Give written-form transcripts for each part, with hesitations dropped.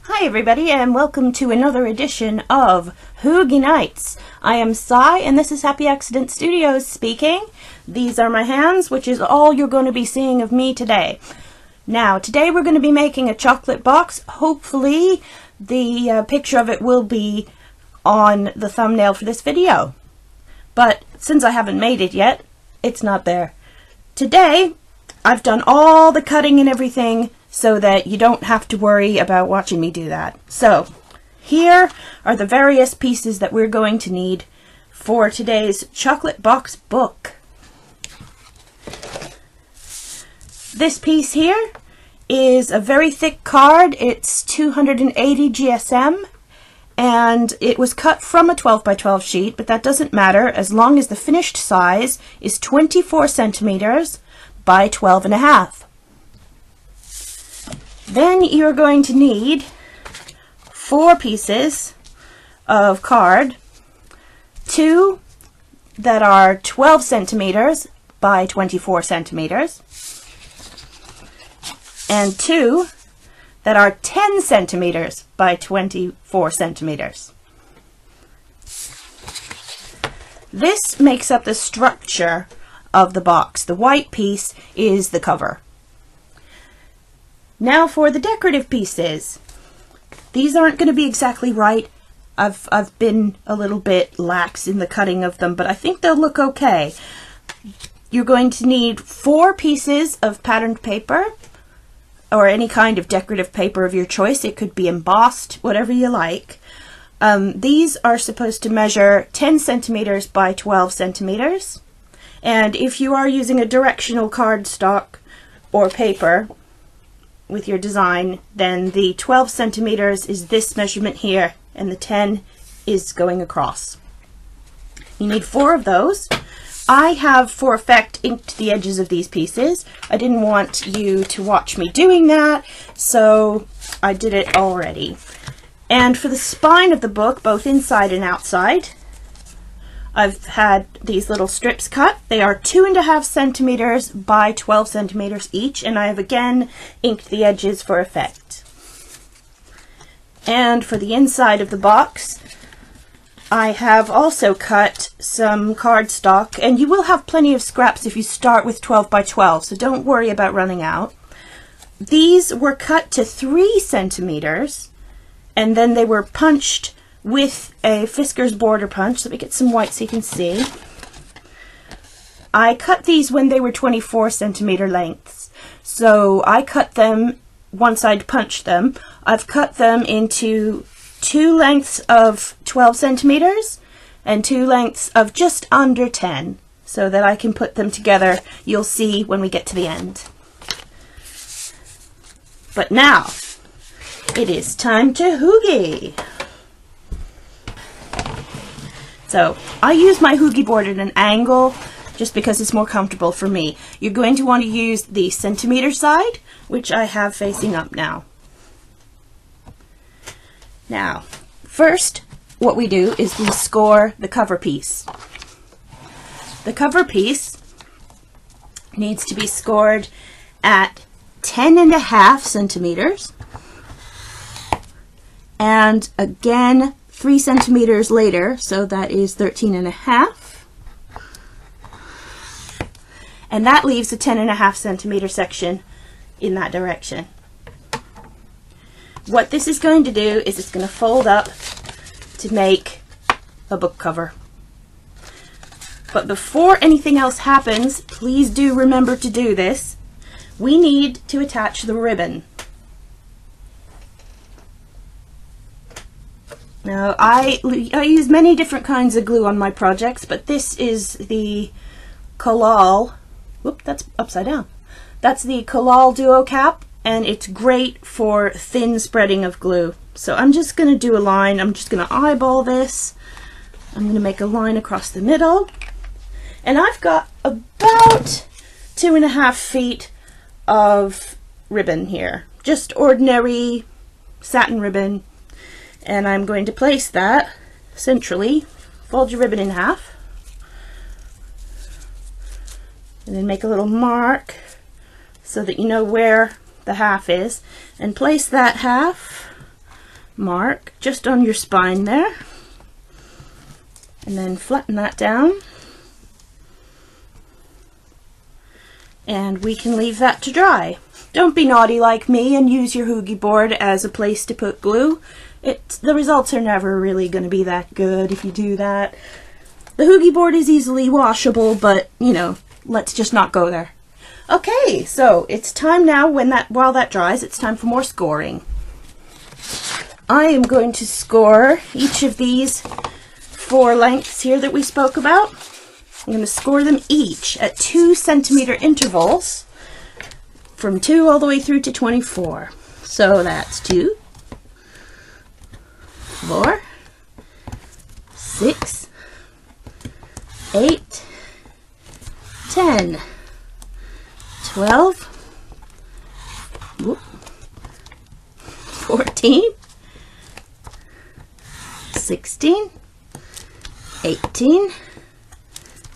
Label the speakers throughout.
Speaker 1: Hi everybody, and welcome to another edition of Hougie Nights. I am Sai and this is Happy Accident Studios speaking. These are my hands, which is all you're going to be seeing of me today. Now, today we're going to be making a chocolate box. Hopefully the picture of it will be on the thumbnail for this video. But since I haven't made it yet, it's not there. Today, I've done all the cutting and everything so that you don't have to worry about watching me do that. So, here are the various pieces that we're going to need for today's chocolate box book. This piece here is a very thick card. It's 280 GSM, and it was cut from a 12 by 12 sheet, but that doesn't matter as long as the finished size is 24 centimeters by 12.5. Then you're going to need 4 pieces of card, 2 that are 12 centimeters by 24 centimeters, and 2 that are 10 centimeters by 24 centimeters. This makes up the structure of the box. The white piece is the cover. Now for the decorative pieces. These aren't going to be exactly right. I've been a little bit lax in the cutting of them, but I think they'll look okay. You're going to need 4 pieces of patterned paper, or any kind of decorative paper of your choice. It could be embossed, whatever you like. These are supposed to measure 10 centimeters by 12 centimeters. And if you are using a directional cardstock or paper with your design, then the 12 centimeters is this measurement here, and the 10 is going across. You need 4 of those. I have, for effect, inked the edges of these pieces. I didn't want you to watch me doing that, so I did it already. And for the spine of the book, both inside and outside, I've had these little strips cut. They are 2.5 centimeters by 12 centimeters each, and I have again inked the edges for effect. And for the inside of the box, I have also cut some cardstock, and you will have plenty of scraps if you start with 12 by 12, so don't worry about running out. These were cut to 3 centimeters, and then they were punched with a Fisker's border punch. Let me get some white so you can see. I cut these when they were 24 centimeter lengths. So I cut them once I'd punched them. I've cut them into 2 lengths of 12 centimeters and 2 lengths of just under 10, so that I can put them together. You'll see when we get to the end. But now, it is time to hougie. So I use my hougie board at an angle just because it's more comfortable for me. You're going to want to use the centimeter side, which I have facing up now. Now, first what we do is we score the cover piece. The cover piece needs to be scored at 10.5 centimeters, and again 3 centimeters later, so that is 13.5, and that leaves a 10.5 centimeter section in that direction. What this is going to do is it's going to fold up to make a book cover. But before anything else happens, please do remember to do this. We need to attach the ribbon. Now, I use many different kinds of glue on my projects, but this is the Collal, whoop, that's upside down. That's the Collal Duo Cap, and it's great for thin spreading of glue. So I'm just going to do a line. I'm just going to eyeball this. I'm going to make a line across the middle. And I've got about 2.5 feet of ribbon here. Just ordinary satin ribbon. And I'm going to place that centrally, fold your ribbon in half, and then make a little mark so that you know where the half is, and place that half mark just on your spine there, and then flatten that down, and we can leave that to dry. Don't be naughty like me and use your Hougie board as a place to put glue. The results are never really going to be that good if you do that. The Hougie board is easily washable, but you know, let's just not go there. Okay, so it's time now, while that dries, it's time for more scoring. I am going to score each of these 4 lengths here that we spoke about. I'm going to score them each at 2 centimeter intervals from 2 all the way through to 24. So that's 2, 4, 6, 8, 10, 12, 14, 16, 18,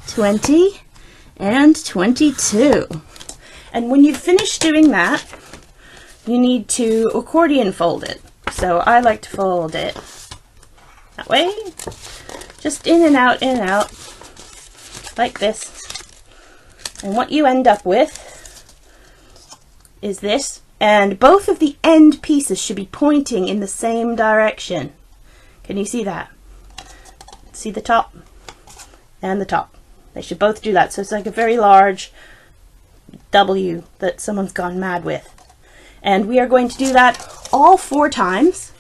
Speaker 1: 20, and 22. And when you finish doing that, you need to accordion fold it. So I like to fold it that way, just in and out, like this. And what you end up with is this, and both of the end pieces should be pointing in the same direction. Can you see that? See the top and the top? They should both do that. So it's like a very large W that someone's gone mad with. And we are going to do that all 4 times.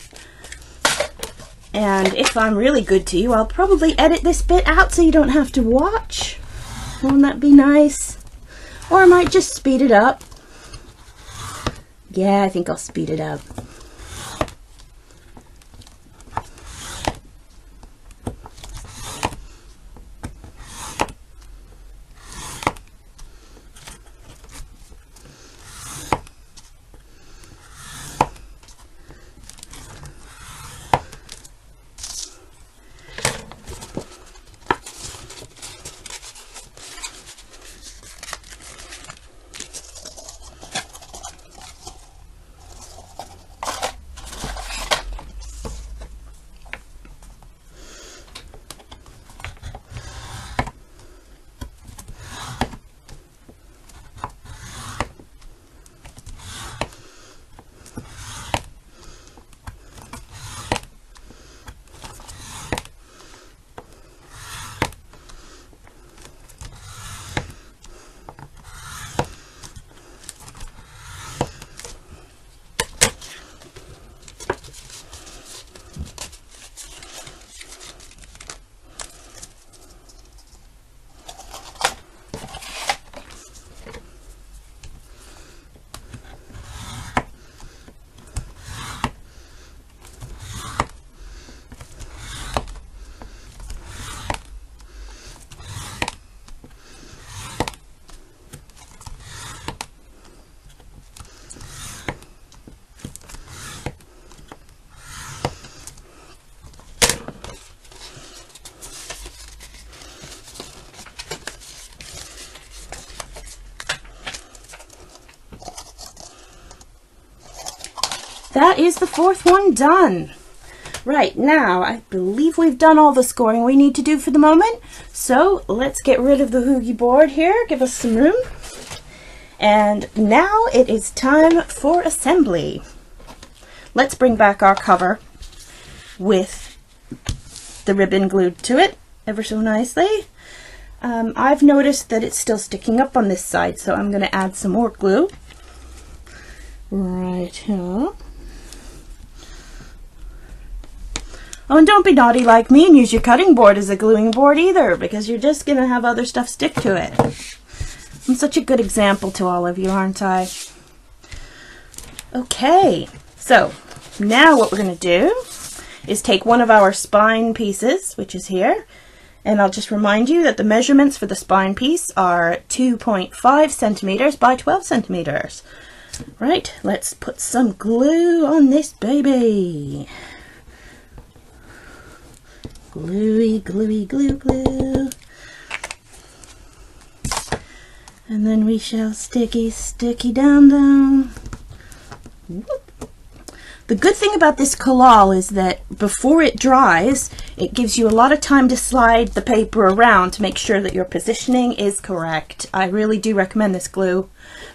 Speaker 1: And if I'm really good to you, I'll probably edit this bit out so you don't have to watch. Won't that be nice? Or I might just speed it up. Yeah, I think I'll speed it up. That is the 4th one done. Right, now I believe we've done all the scoring we need to do for the moment. So let's get rid of the Hougie board here, give us some room. And now it is time for assembly. Let's bring back our cover with the ribbon glued to it ever so nicely. I've noticed that it's still sticking up on this side, so I'm going to add some more glue. Right here. Oh, and don't be naughty like me and use your cutting board as a gluing board either, because you're just going to have other stuff stick to it. I'm such a good example to all of you, aren't I? Okay, so now what we're going to do is take one of our spine pieces, which is here, and I'll just remind you that the measurements for the spine piece are 2.5 centimeters by 12 centimeters. Right, let's put some glue on this baby. Gluey, gluey, glue, glue. And then we shall sticky, sticky down, down. Whoop. The good thing about this collal is that before it dries, it gives you a lot of time to slide the paper around to make sure that your positioning is correct. I really do recommend this glue.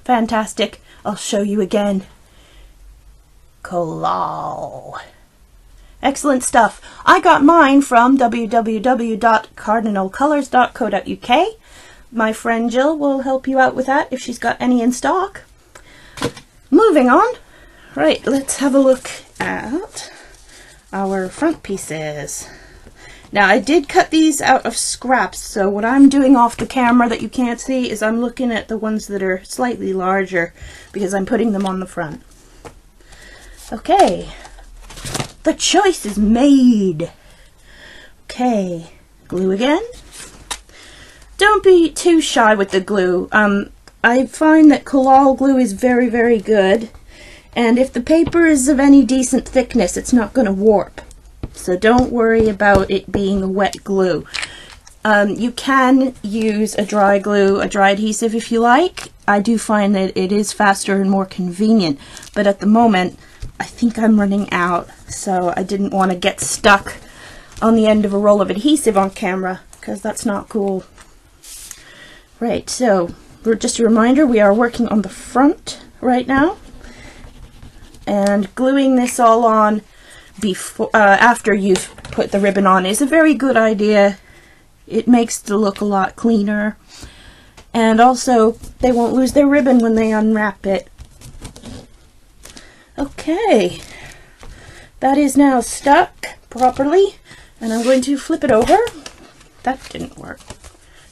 Speaker 1: Fantastic. I'll show you again. Collal. Excellent stuff. I got mine from www.cardinalcolors.co.uk. My friend Jill will help you out with that if she's got any in stock. Moving on. Right, let's have a look at our front pieces. Now, I did cut these out of scraps, so what I'm doing off the camera that you can't see is I'm looking at the ones that are slightly larger because I'm putting them on the front. Okay, the choice is made. Okay, glue again. Don't be too shy with the glue. I find that collal glue is very, very good. And if the paper is of any decent thickness, it's not going to warp. So don't worry about it being a wet glue. You can use a dry glue, a dry adhesive if you like. I do find that it is faster and more convenient. But at the moment, I think I'm running out. So I didn't want to get stuck on the end of a roll of adhesive on camera, because that's not cool. Right, so just a reminder, we are working on the front right now. And gluing this all on before, after you've put the ribbon on is a very good idea. It makes the look a lot cleaner. And also, they won't lose their ribbon when they unwrap it. Okay, that is now stuck properly. And I'm going to flip it over. That didn't work.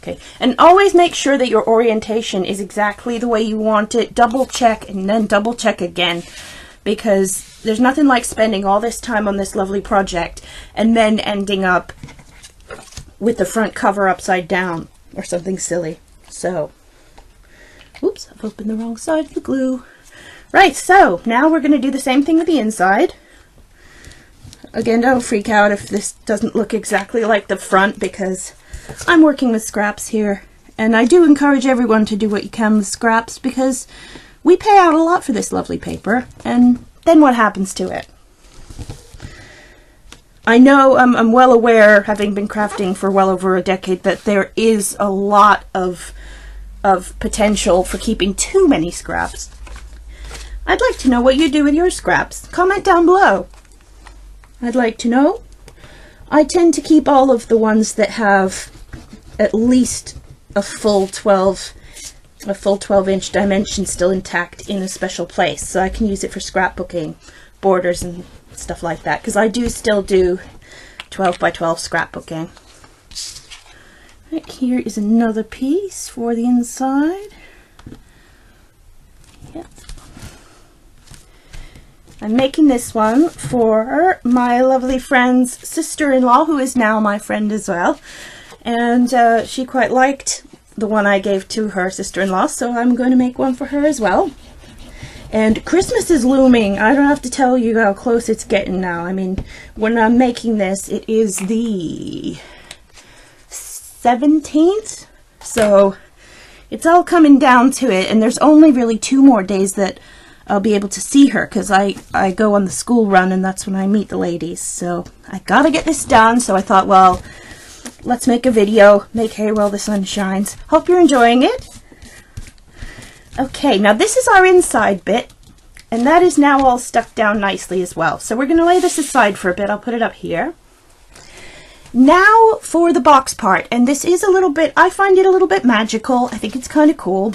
Speaker 1: Okay, and always make sure that your orientation is exactly the way you want it. Double check and then double check again, because there's nothing like spending all this time on this lovely project and then ending up with the front cover upside down or something silly. So, oops, I've opened the wrong side of the glue. Right, so now we're going to do the same thing with the inside. Again, don't freak out if this doesn't look exactly like the front, because I'm working with scraps here, and I do encourage everyone to do what you can with scraps, because we pay out a lot for this lovely paper, and then what happens to it? I know, I'm well aware, having been crafting for well over a decade, that there is a lot of potential for keeping too many scraps. I'd like to know what you do with your scraps. Comment down below. I'd like to know. I tend to keep all of the ones that have at least a full 12-inch dimension still intact in a special place, so I can use it for scrapbooking, borders and stuff like that, because I do still do 12 by 12 scrapbooking. Right, here is another piece for the inside. Yep. I'm making this one for my lovely friend's sister-in-law, who is now my friend as well. And she quite liked the one I gave to her sister-in-law, so I'm going to make one for her as well. And Christmas is looming. I don't have to tell you how close it's getting now. I mean, when I'm making this, it is the 17th, so it's all coming down to it, and there's only really 2 more days that I'll be able to see her, because I go on the school run, and that's when I meet the ladies. So I gotta get this done, so I thought, well, let's make a video, make hay while the sun shines. Hope you're enjoying it. Okay, now this is our inside bit, and that is now all stuck down nicely as well. So we're gonna lay this aside for a bit. I'll put it up here. Now for the box part, and this is a little bit, I find it a little bit magical. I think it's kind of cool.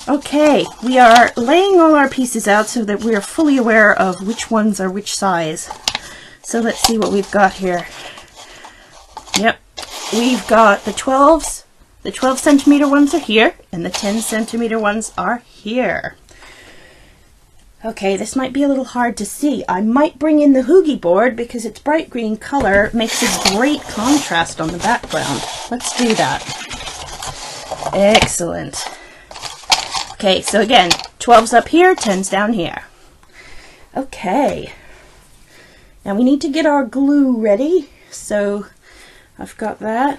Speaker 1: Okay, we are laying all our pieces out so that we are fully aware of which ones are which size. So let's see what we've got here. Yep, we've got the 12s. The 12 centimeter ones are here, and the 10 centimeter ones are here. Okay, this might be a little hard to see. I might bring in the Hougie board because its bright green color makes a great contrast on the background. Let's do that. Excellent. Okay, so again, 12's up here, 10's down here. Okay. Now we need to get our glue ready, so I've got that.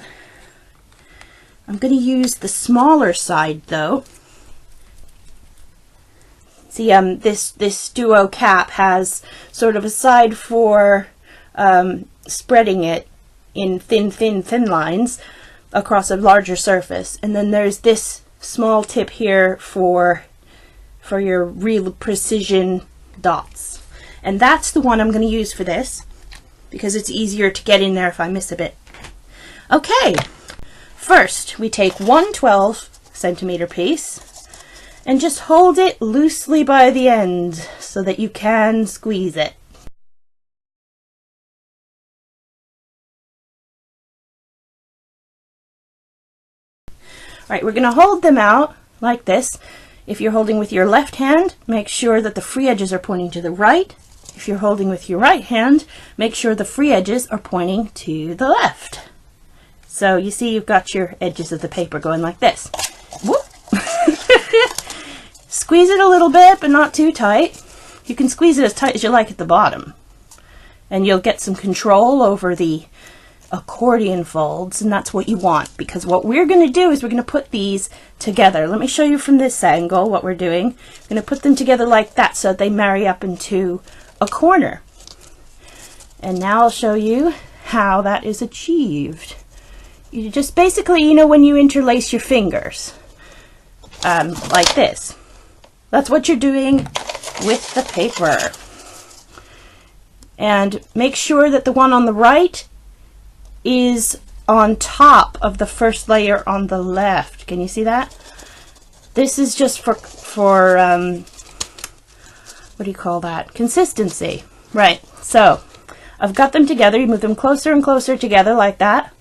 Speaker 1: I'm going to use the smaller side though. See, this duo cap has sort of a side for spreading it in thin lines across a larger surface, and then there's this small tip here for your real precision dots, and that's the one I'm going to use for this because it's easier to get in there if I miss a bit. Okay, first we take one 12-centimeter piece and just hold it loosely by the end so that you can squeeze it. Alright, we're going to hold them out like this. If you're holding with your left hand, make sure that the free edges are pointing to the right. If you're holding with your right hand, make sure the free edges are pointing to the left. So you see you've got your edges of the paper going like this. Whoop. Squeeze it a little bit, but not too tight. You can squeeze it as tight as you like at the bottom, and you'll get some control over the accordion folds, and that's what you want, because what we're going to do is we're going to put these together. Let me show you from this angle what we're doing. We're going to put them together like that so that they marry up into a corner. And now I'll show you how that is achieved. You just basically, you know, when you interlace your fingers like this, that's what you're doing with the paper. And make sure that the one on the right is on top of the first layer on the left. Can you see that? This is just for what do you call that? Consistency. Right. So I've got them together. You move them closer and closer together like that.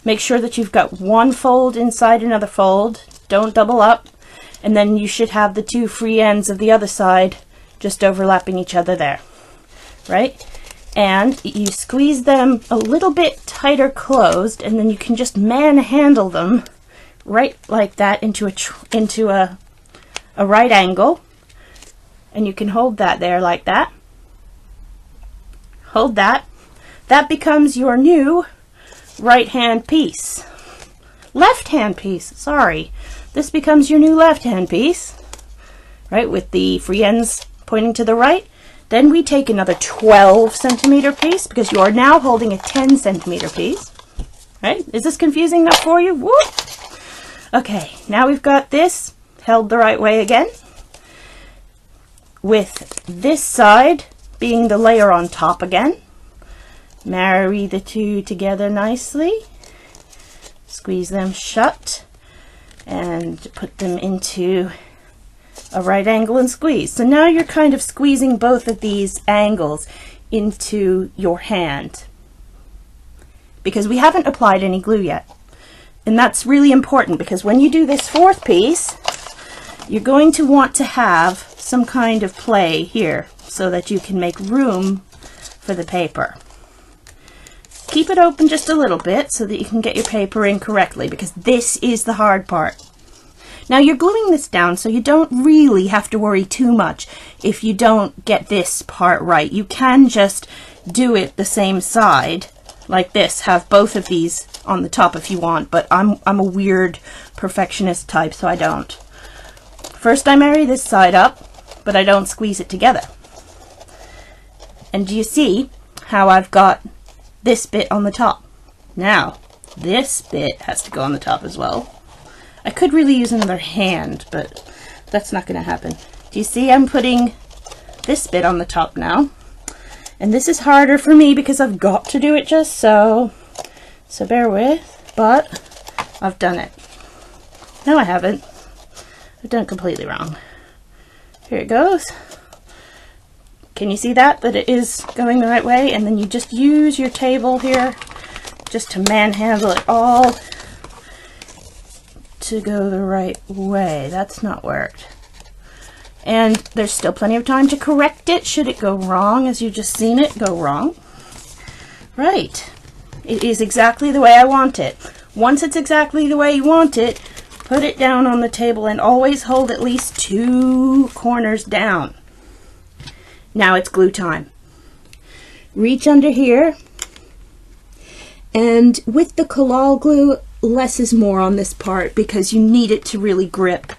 Speaker 1: Make sure that you've got one fold inside another fold. Don't double up. And then you should have the two free ends of the other side just overlapping each other there. Right? And you squeeze them a little bit tighter closed, and then you can just manhandle them right like that into a right angle. And you can hold that there like that. Hold that. That becomes your new right hand piece. Left hand piece, sorry. This becomes your new left hand piece, right, with the free ends pointing to the right. Then we take another 12-centimeter piece, because you are now holding a 10-centimeter piece. Right? Is this confusing enough for you? Whoop! Okay, now we've got this held the right way again, with this side being the layer on top again. Marry the two together nicely. Squeeze them shut and put them into a right angle and squeeze. So now you're kind of squeezing both of these angles into your hand, because we haven't applied any glue yet. And that's really important, because when you do this fourth piece, you're going to want to have some kind of play here so that you can make room for the paper. Keep it open just a little bit so that you can get your paper in correctly, because this is the hard part. Now you're gluing this down, so you don't really have to worry too much if you don't get this part right. You can just do it the same side like this, have both of these on the top if you want, but I'm a weird perfectionist type, so I don't. First I marry this side up, but I don't squeeze it together. And do you see how I've got this bit on the top? Now this bit has to go on the top as well. I could really use another hand, but that's not going to happen. Do you see I'm putting this bit on the top now? And this is harder for me because I've got to do it just so. So bear with, but I've done it. No, I haven't. I've done it completely wrong. Here it goes. Can you see that it is going the right way? And then you just use your table here just to manhandle it all to go the right way. That's not worked. And there's still plenty of time to correct it should it go wrong, as you've just seen it go wrong. Right. It is exactly the way I want it. Once it's exactly the way you want it, put it down on the table and always hold at least 2 corners down. Now it's glue time. Reach under here, and with the collal glue, less is more on this part because you need it to really grip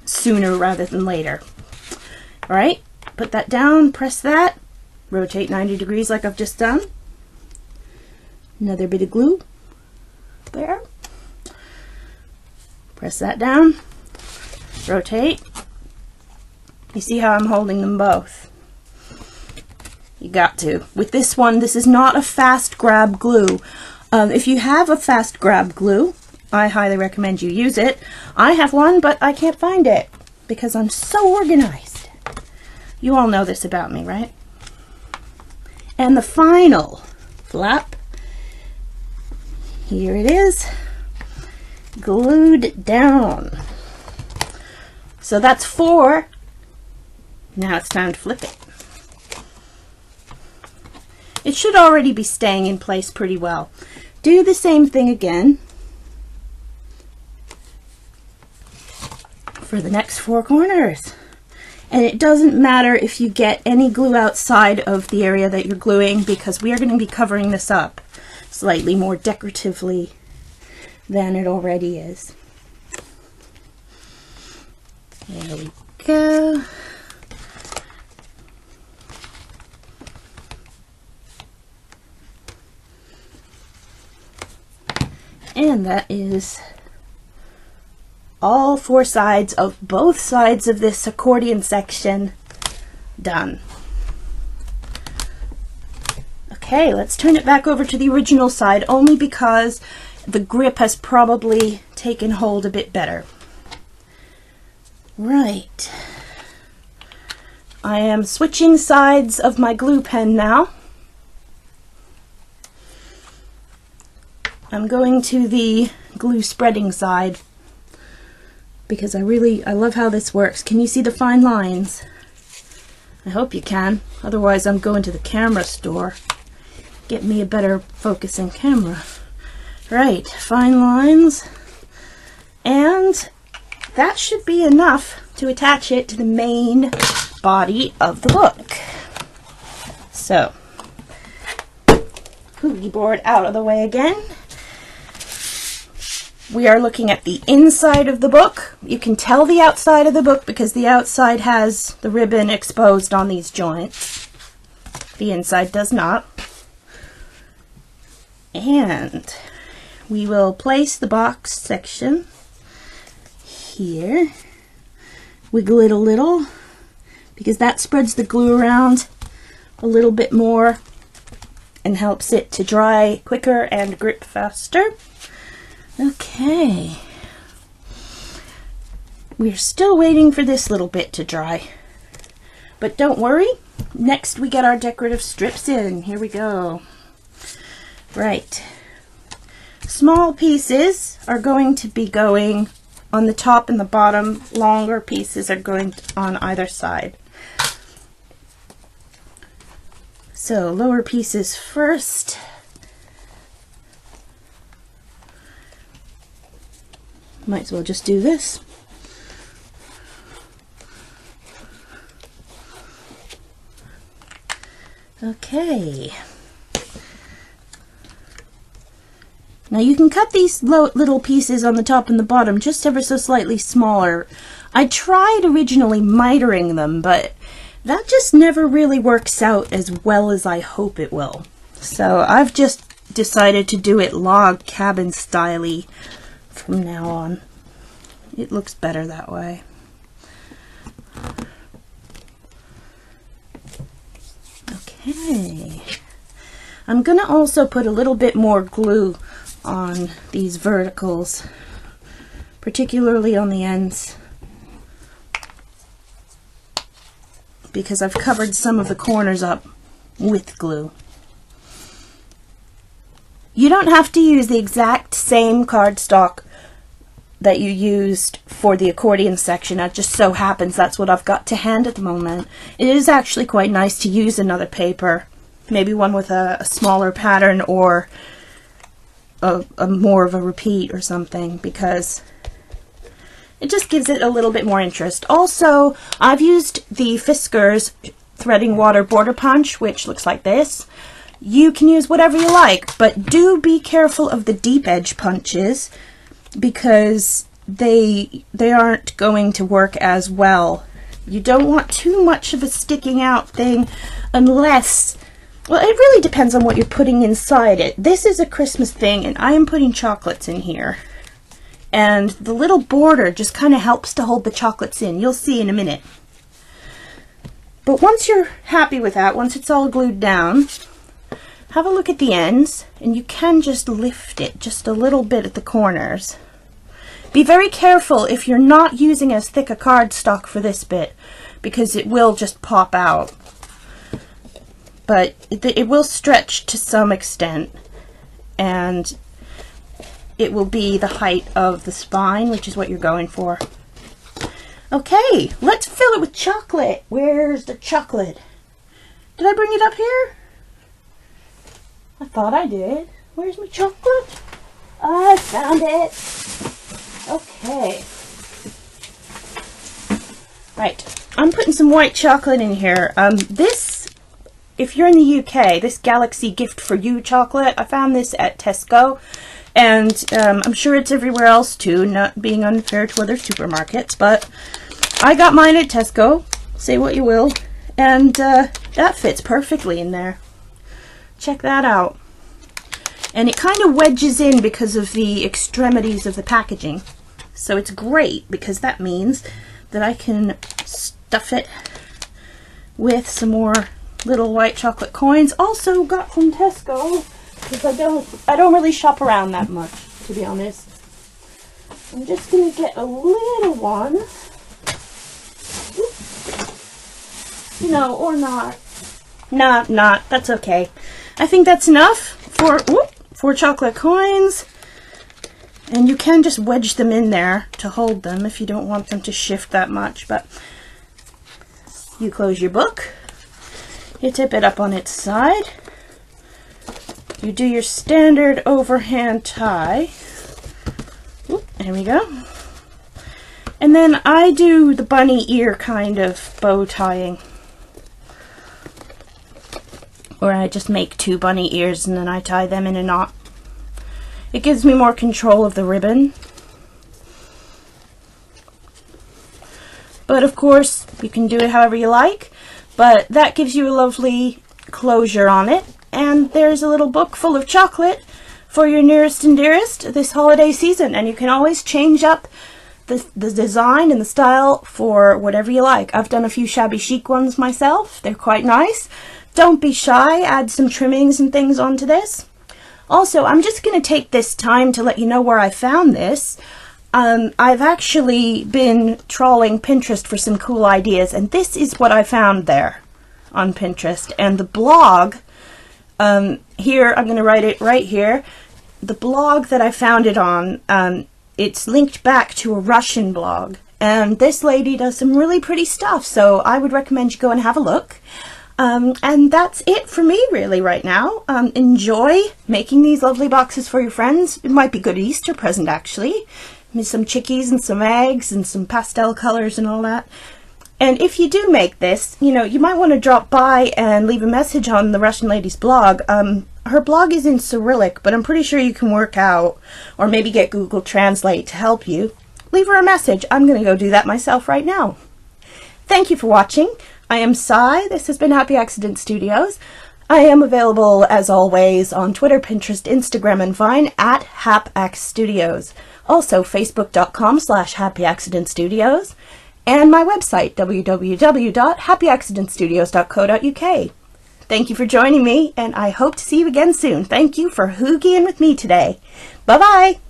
Speaker 1: sooner rather than later. All right, put that down, press that, rotate 90 degrees like I've just done. Another bit of glue there. Press that down, rotate. You see how I'm holding them both? You got to. With this one, this is not a fast grab glue. If you have a fast grab glue, I highly recommend you use it. I have one, but I can't find it because I'm so organized. You all know this about me, right? And the final flap, here it is, glued down. So that's 4. Now it's time to flip it. It should already be staying in place pretty well. Do the same thing again for the next 4 corners. And it doesn't matter if you get any glue outside of the area that you're gluing, because we are going to be covering this up slightly more decoratively than it already is. There we go. And that is all 4 sides of both sides of this accordion section done. Okay, let's turn it back over to the original side, only because the grip has probably taken hold a bit better. Right. I am switching sides of my glue pen now. I'm going to the glue spreading side because I love how this works. Can you see the fine lines? I hope you can. Otherwise, I'm going to the camera store. Get me a better focusing camera. Right, fine lines. And that should be enough to attach it to the main body of the book. So, Hougie board out of the way again. We are looking at the inside of the book. You can tell the outside of the book because the outside has the ribbon exposed on these joints. The inside does not. And we will place the box section here. Wiggle it a little because that spreads the glue around a little bit more and helps it to dry quicker and grip faster. Okay, we're still waiting for this little bit to dry, but don't worry, next we get our decorative strips in. Here we go. Right, small pieces are going to be going on the top and the bottom, longer pieces are going on either side. So lower pieces first. Might as well just do this. Okay. Now you can cut these little pieces on the top and the bottom just ever so slightly smaller. I tried originally mitering them, but that just never really works out as well as I hope it will. So I've just decided to do it log cabin style-y from now on. It looks better that way. Okay. I'm gonna also put a little bit more glue on these verticals, particularly on the ends, because I've covered some of the corners up with glue. You don't have to use the exact same cardstock that you used for the accordion section. It just so happens that's what I've got to hand at the moment. It is actually quite nice to use another paper, maybe one with a smaller pattern or a more of a repeat or something, because it just gives it a little bit more interest. Also, I've used the Fiskars Threading Water Border Punch, which looks like this. You can use whatever you like, but do be careful of the deep edge punches because they aren't going to work as well You don't want too much of a sticking out thing unless, well, it really depends on what you're putting inside it. This is a Christmas thing, and I am putting chocolates in here. And the little border just kind of helps to hold the chocolates in. You'll see in a minute. But once you're happy with that, once it's all glued down, have a look at the ends, and you can just lift it just a little bit at the corners. Be very careful if you're not using as thick a cardstock for this bit, because it will just pop out. But it will stretch to some extent, and it will be the height of the spine, which is what you're going for. Okay, let's fill it with chocolate. Where's the chocolate? Did I bring it up here? I thought I did. Where's my chocolate? I found it. Okay. Right. I'm putting some white chocolate in here. This, if you're in the UK, this Galaxy Gift for You chocolate, I found this at Tesco. And I'm sure it's everywhere else too, not being unfair to other supermarkets. But I got mine at Tesco. Say what you will. And that fits perfectly in there. Check that out. And it kind of wedges in because of the extremities of the packaging. So it's great because that means that I can stuff it with some more little white chocolate coins. Also got from Tesco because I don't really shop around that much, to be honest. I'm just going to get a little one. You know, or not. Not. That's okay. I think that's enough for 4 chocolate coins, and you can just wedge them in there to hold them if you don't want them to shift that much. But you close your book, you tip it up on its side, you do your standard overhand tie. There we go. And then I do the bunny ear kind of bow tying, where I just make 2 bunny ears and then I tie them in a knot. It gives me more control of the ribbon. But of course, you can do it however you like, but that gives you a lovely closure on it. And there's a little book full of chocolate for your nearest and dearest this holiday season. And you can always change up the design and the style for whatever you like. I've done a few shabby chic ones myself. They're quite nice. Don't be shy, add some trimmings and things onto this. Also, I'm just going to take this time to let you know where I found this. I've actually been trawling Pinterest for some cool ideas, and this is what I found there on Pinterest. And the blog, here, I'm going to write it right here. The blog that I found it on, it's linked back to a Russian blog. And this lady does some really pretty stuff, so I would recommend you go and have a look. And that's it for me really right now. Enjoy making these lovely boxes for your friends. It might be a good Easter present actually. With some chickies and some eggs and some pastel colors and all that. And if you do make this, you know, you might want to drop by and leave a message on the Russian lady's blog. Her blog is in Cyrillic, but I'm pretty sure you can work out, or maybe get Google Translate to help you. Leave her a message. I'm going to go do that myself right now. Thank you for watching. I am Cy. This has been Happy Accident Studios. I am available, as always, on Twitter, Pinterest, Instagram, and Vine at HapActStudios. Also, Facebook.com/HappyAccidentStudios. And my website, www.happyaccidentstudios.co.uk. Thank you for joining me, and I hope to see you again soon. Thank you for hoogieing with me today. Bye-bye!